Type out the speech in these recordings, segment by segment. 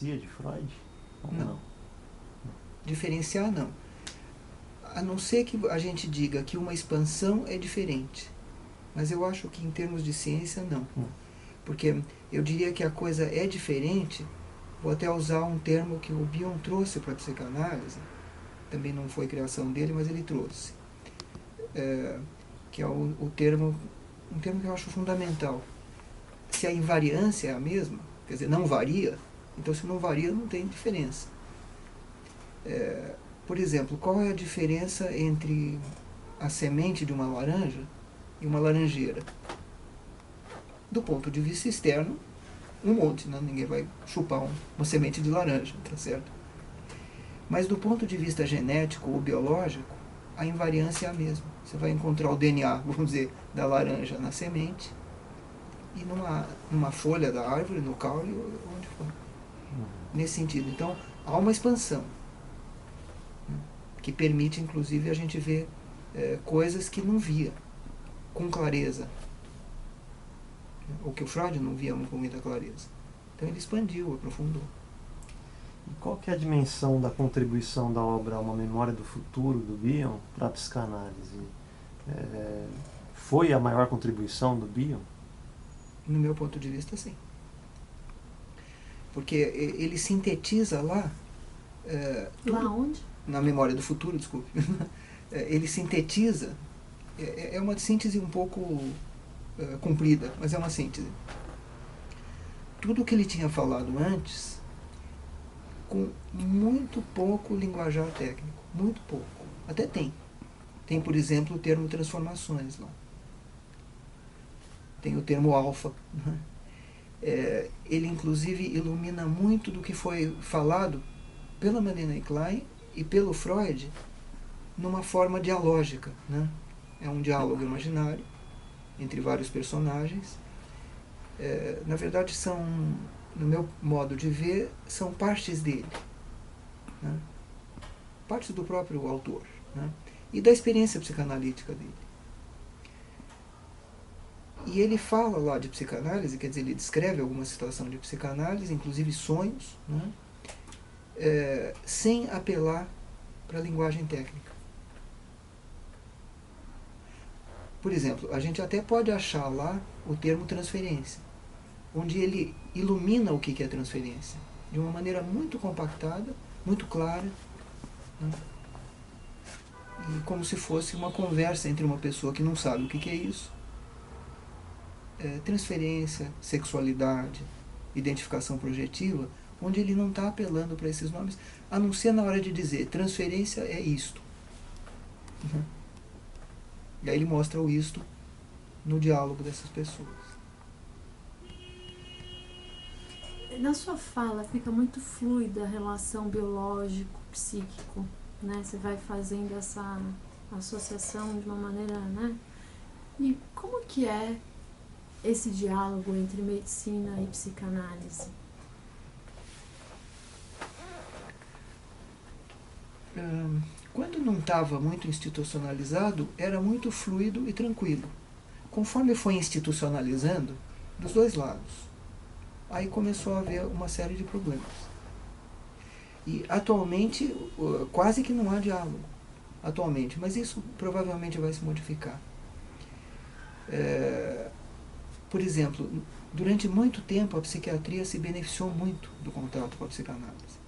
de Freud? Ou Não. não? Diferenciar, não. A não ser que a gente diga que uma expansão é diferente. Mas eu acho que em termos de ciência, não. Porque eu diria que a coisa é diferente, vou até usar um termo que o Bion trouxe para a psicanálise, também não foi criação dele, mas ele trouxe, que é o termo, um termo que eu acho fundamental. Se a invariância é a mesma, quer dizer, não varia, então se não varia não tem diferença. Por exemplo, qual é a diferença entre a semente de uma laranja e uma laranjeira? Do ponto de vista externo, um monte, né? Ninguém vai chupar uma semente de laranja, tá certo? Mas do ponto de vista genético ou biológico, a invariância é a mesma. Você vai encontrar o DNA, vamos dizer, da laranja na semente e numa folha da árvore, no caule, onde for. Nesse sentido. Então, há uma expansão, né, que permite, inclusive, a gente ver coisas que não via com clareza, né, ou que o Freud não via com muita clareza. Então ele expandiu, aprofundou. E qual que é a dimensão da contribuição da obra Uma Memória do Futuro, do Bion, para a psicanálise? Foi a maior contribuição do Bion? No meu ponto de vista, sim. Porque ele sintetiza lá... Lá onde? Na Memória do Futuro, desculpe. Ele sintetiza... É uma síntese um pouco comprida, mas é uma síntese. Tudo o que ele tinha falado antes, com muito pouco linguajar técnico. Muito pouco. Até tem. Tem, por exemplo, o termo transformações lá. Tem o termo alfa. Né? Ele, inclusive, ilumina muito do que foi falado pela Melanie Klein e pelo Freud numa forma dialógica. Né? É um diálogo imaginário entre vários personagens. Na verdade, são, no meu modo de ver, são partes dele. Né? Partes do próprio autor. Né? E da experiência psicanalítica dele. E ele fala lá de psicanálise, quer dizer, ele descreve alguma situação de psicanálise, inclusive sonhos, né? Sem apelar para a linguagem técnica. Por exemplo, a gente até pode achar lá o termo transferência, onde ele ilumina o que é transferência, de uma maneira muito compactada, muito clara, né? E como se fosse uma conversa entre uma pessoa que não sabe o que é isso. Transferência, sexualidade, identificação projetiva, onde ele não está apelando para esses nomes, a não ser na hora de dizer transferência é isto. Uhum. E aí ele mostra o isto no diálogo dessas pessoas. Na sua fala fica muito fluida a relação biológico-psíquico, né? Você vai fazendo essa associação de uma maneira, né? E como que é esse diálogo entre medicina e psicanálise? Quando não estava muito institucionalizado, era muito fluido e tranquilo. Conforme foi institucionalizando, dos dois lados, aí começou a haver uma série de problemas. E atualmente, quase que não há diálogo. Atualmente, mas isso provavelmente vai se modificar. Por exemplo, durante muito tempo a psiquiatria se beneficiou muito do contato com a psicanálise.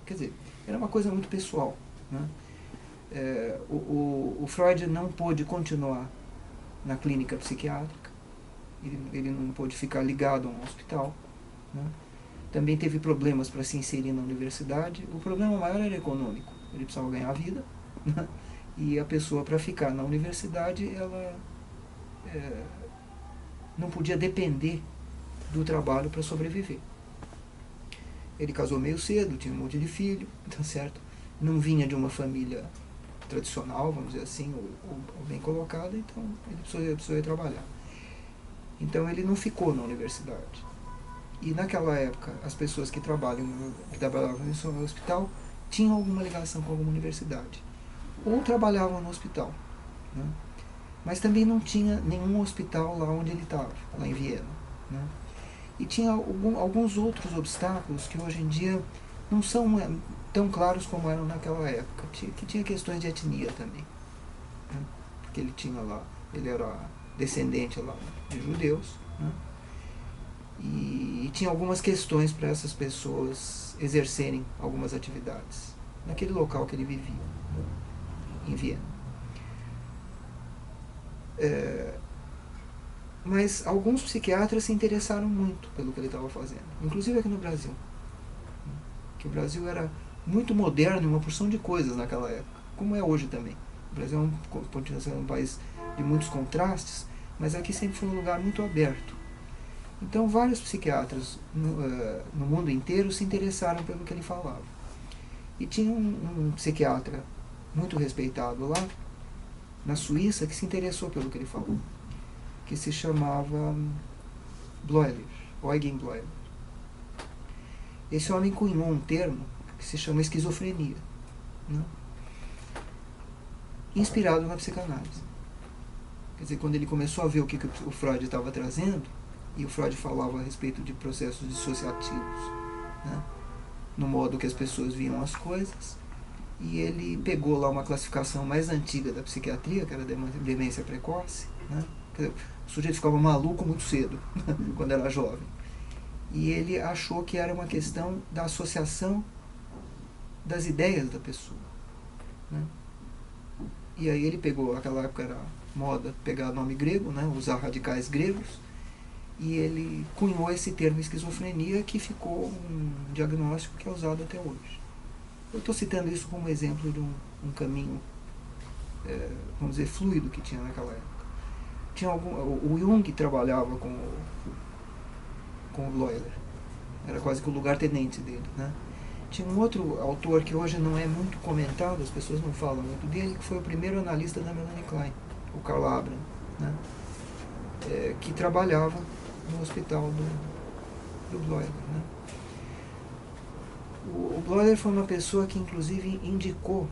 Quer dizer, era uma coisa muito pessoal. Né? O Freud não pôde continuar na clínica psiquiátrica, ele não pôde ficar ligado a um hospital. Né? Também teve problemas para se inserir na universidade. O problema maior era econômico, ele precisava ganhar a vida. Né? E a pessoa, para ficar na universidade, ela não podia depender do trabalho para sobreviver. Ele casou meio cedo, tinha um monte de filho, tá certo? Não vinha de uma família tradicional, vamos dizer assim, ou bem colocada, então ele precisou ir trabalhar. Então ele não ficou na universidade. E naquela época, as pessoas que trabalhavam no hospital tinham alguma ligação com alguma universidade. Ou trabalhavam no hospital. Né? Mas também não tinha nenhum hospital lá onde ele estava, lá em Viena. Né? E tinha alguns outros obstáculos que hoje em dia não são tão claros como eram naquela época, que tinha questões de etnia também, né? Porque ele era descendente lá de judeus, né? E tinha algumas questões para essas pessoas exercerem algumas atividades naquele local que ele vivia, em Viena. Mas alguns psiquiatras se interessaram muito pelo que ele estava fazendo, inclusive aqui no Brasil. Que o Brasil era muito moderno em uma porção de coisas naquela época, como é hoje também. O Brasil continua sendo um país de muitos contrastes, mas aqui sempre foi um lugar muito aberto. Então vários psiquiatras no mundo inteiro se interessaram pelo que ele falava. E tinha um psiquiatra muito respeitado lá, na Suíça, que se interessou pelo que ele falou, que se chamava Bleuler, Eugen Bleuler. Esse homem cunhou um termo que se chama esquizofrenia, né? Inspirado na psicanálise. Quer dizer, quando ele começou a ver o que o Freud estava trazendo, e o Freud falava a respeito de processos dissociativos, né? No modo que as pessoas viam as coisas, e ele pegou lá uma classificação mais antiga da psiquiatria, que era demência precoce, né? Quer dizer, o sujeito ficava maluco muito cedo, quando era jovem. E ele achou que era uma questão da associação das ideias da pessoa, né? E aí ele pegou, naquela época era moda pegar nome grego, né? Usar radicais gregos, e ele cunhou esse termo esquizofrenia, que ficou um diagnóstico que é usado até hoje. Eu estou citando isso como exemplo de um caminho, vamos dizer, fluido que tinha naquela época. O Jung trabalhava com o Bleuler, era quase que o lugar-tenente dele, né? Tinha um outro autor que hoje não é muito comentado, as pessoas não falam muito dele, que foi o primeiro analista da Melanie Klein, o Karl Abram, né? Que trabalhava no hospital do Bleuler, né? O Bleuler foi uma pessoa que inclusive indicou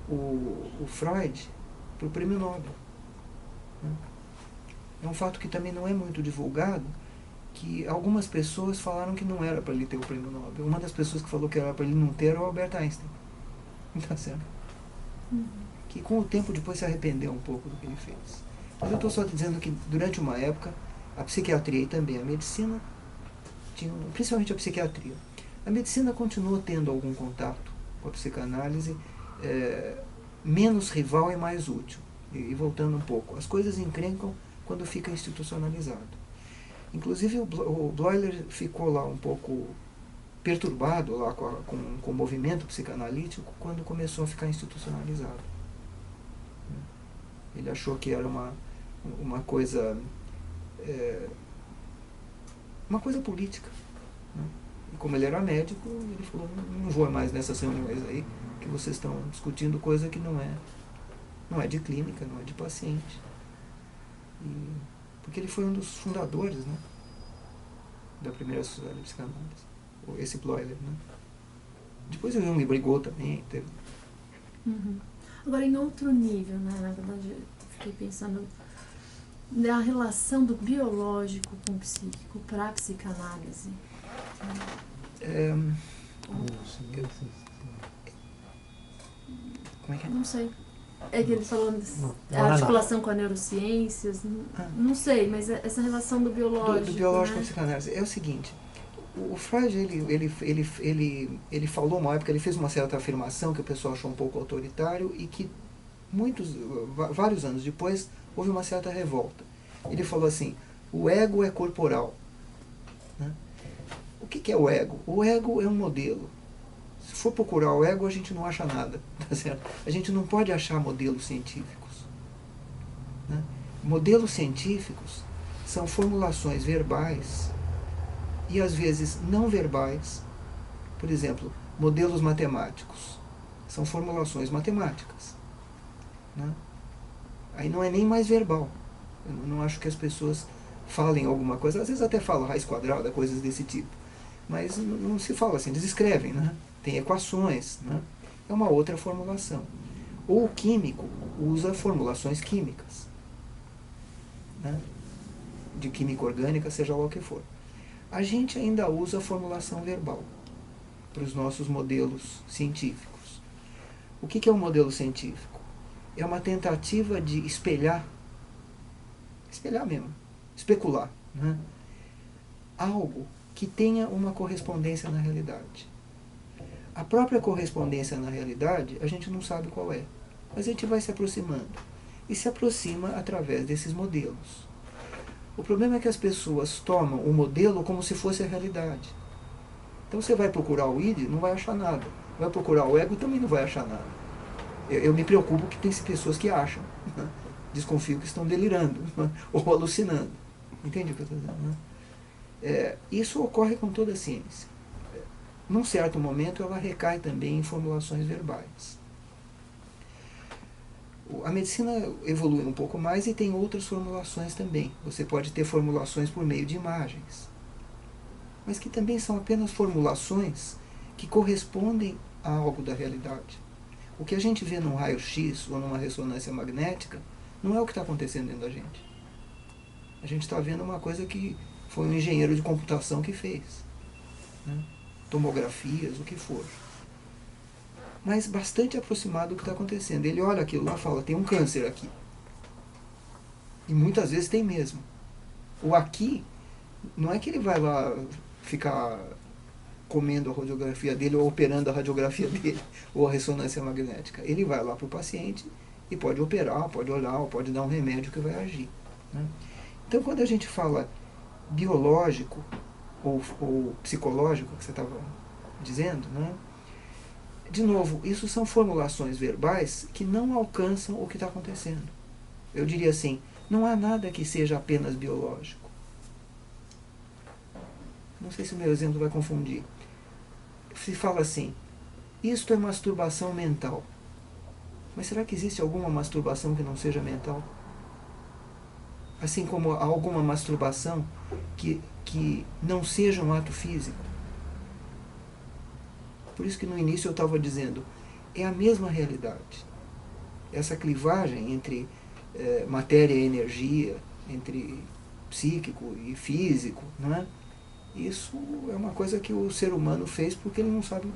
o Freud para o prêmio Nobel, né? É um fato que também não é muito divulgado, que algumas pessoas falaram que não era para ele ter o prêmio Nobel. Uma das pessoas que falou que era para ele não ter era o Albert Einstein. Tá certo? Que com o tempo depois se arrependeu um pouco do que ele fez. Mas eu estou só dizendo que durante uma época a psiquiatria e também a medicina, principalmente a psiquiatria, a medicina continuou tendo algum contato com a psicanálise, menos rival e mais útil. E voltando um pouco, as coisas encrencam quando fica institucionalizado. Inclusive o Bleuler ficou lá um pouco perturbado lá com o movimento psicanalítico quando começou a ficar institucionalizado. Ele achou que era uma coisa política, né? E como ele era médico, ele falou, não vou mais nessas reuniões aí que vocês estão discutindo coisa que não é de clínica, não é de paciente. Porque ele foi um dos fundadores, né, da primeira sociedade de psicanálise, esse Bleuler, né? Depois o Jung brigou também. Teve... Agora, em outro nível, né, na verdade, eu fiquei pensando na relação do biológico com o psíquico para a psicanálise. Como é que é? Não sei. É que ele falou a articulação com a neurociências, não sei, mas essa relação do biológico. Do biológico, né? com a psicanálise. É o seguinte, o Freud, ele falou uma época, ele fez uma certa afirmação que o pessoal achou um pouco autoritário e que vários anos depois houve uma certa revolta. Ele falou assim, o ego é corporal, né? O que é o ego? O ego é um modelo. Se for procurar o ego, a gente não acha nada, tá certo? A gente não pode achar modelos científicos, né? Modelos científicos são formulações verbais e às vezes não verbais. Por exemplo, modelos matemáticos são formulações matemáticas, né? Aí não é nem mais verbal. Eu não acho que as pessoas falem alguma coisa, às vezes até falam raiz quadrada, coisas desse tipo, mas não se fala assim, eles escrevem, né? Tem equações, né? É uma outra formulação. Ou o químico usa formulações químicas, né? De química orgânica, seja lá o que for. A gente ainda usa a formulação verbal para os nossos modelos científicos. O que é um modelo científico? É uma tentativa de espelhar mesmo, especular, né? Algo que tenha uma correspondência na realidade. A própria correspondência na realidade, a gente não sabe qual é, mas a gente vai se aproximando. E se aproxima através desses modelos. O problema é que as pessoas tomam o modelo como se fosse a realidade. Então você vai procurar o id, não vai achar nada. Vai procurar o ego, também não vai achar nada. Eu me preocupo que tem pessoas que acham. Né? Desconfio que estão delirando, né? Ou alucinando. Entende o que eu estou dizendo? Né? Isso ocorre com toda a ciência. Num certo momento ela recai também em formulações verbais. A medicina evolui um pouco mais e tem outras formulações também. Você pode ter formulações por meio de imagens, mas que também são apenas formulações que correspondem a algo da realidade. O que a gente vê num raio-x ou numa ressonância magnética não é o que está acontecendo dentro da gente. A gente está vendo uma coisa que foi um engenheiro de computação que fez, né? Tomografias, o que for. Mas bastante aproximado do que está acontecendo. Ele olha aquilo lá e fala, tem um câncer aqui. E muitas vezes tem mesmo. O aqui, não é que ele vai lá ficar comendo a radiografia dele ou operando a radiografia dele, ou a ressonância magnética. Ele vai lá para o paciente e pode operar, pode olhar, ou pode dar um remédio que vai agir. Né? Então, quando a gente fala biológico ou psicológico, que você estava dizendo, né? De novo, isso são formulações verbais que não alcançam o que está acontecendo. Eu diria assim, não há nada que seja apenas biológico. Não sei se o meu exemplo vai confundir. Se fala assim, isto é masturbação mental. Mas será que existe alguma masturbação que não seja mental? Assim como há alguma masturbação que não seja um ato físico. Por isso que no início eu estava dizendo, é a mesma realidade. Essa clivagem entre matéria e energia, entre psíquico e físico, não é? Isso é uma coisa que o ser humano fez porque ele não sabe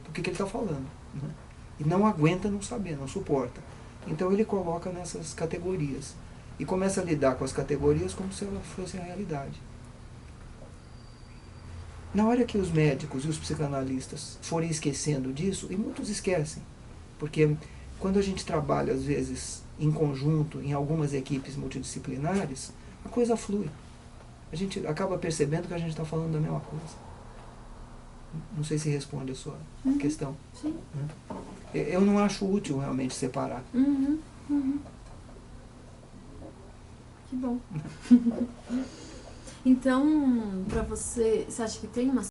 do que ele está falando. Né? E não aguenta não saber, não suporta. Então ele coloca nessas categorias. E começa a lidar com as categorias como se elas fossem a realidade. Na hora que os médicos e os psicanalistas forem esquecendo disso, e muitos esquecem, porque quando a gente trabalha, às vezes, em conjunto, em algumas equipes multidisciplinares, a coisa flui. A gente acaba percebendo que a gente está falando da mesma coisa. Não sei se responde a sua questão. Sim. Eu não acho útil realmente separar. Que bom. Então, para você acha que tem uma